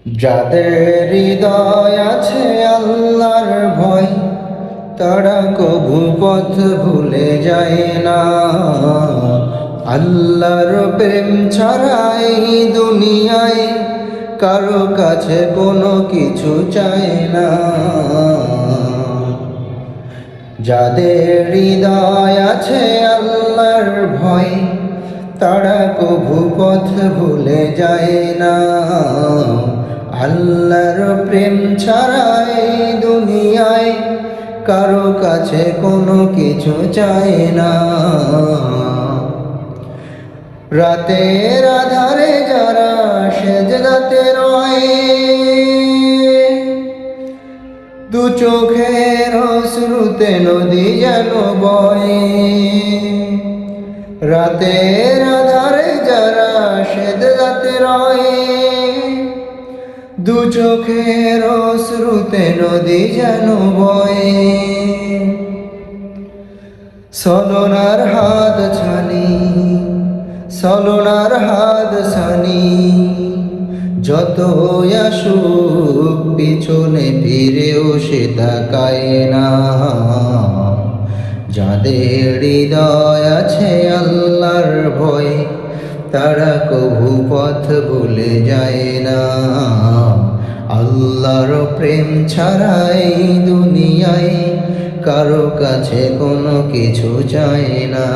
যাদের হৃদয় আছে আল্লাহর ভয়, তারা কভু পথ ভুলে যায় না। আল্লাহর প্রেম ছাড়া এই দুনিয়ায় কারো কাছে কোনো কিছু চায় না। যাদের হৃদয় আছে আল্লাহর ভয়, তারা কভু পথ ভুলে যায় না। আল্লাহর প্রেম ছাড়া এই দুনিয়ায় কারো কাছে কোনো কিছু চায় না। রাতের আধারে যারা সেজদাতে রয়, দু চোখের অশ্রুতে নদী যেন বয়। রাতের আধারে যারা সেজদাতে রয়, দু চোখের অশ্রুতে নদী যেন বয়। ছলনার হাত ছানি, ছলনার হাত ছানি, যত আসুক পিছনে ফিরেও সে তাকায় না। যাদের হৃদয় আছে আল্লাহর ভয়, তারা কভু পথ ভুলে যায় না। আল্লাহর প্রেম ছাড়াই দুনিয়ায় কারো কাছে কোনো কিছু চায় না।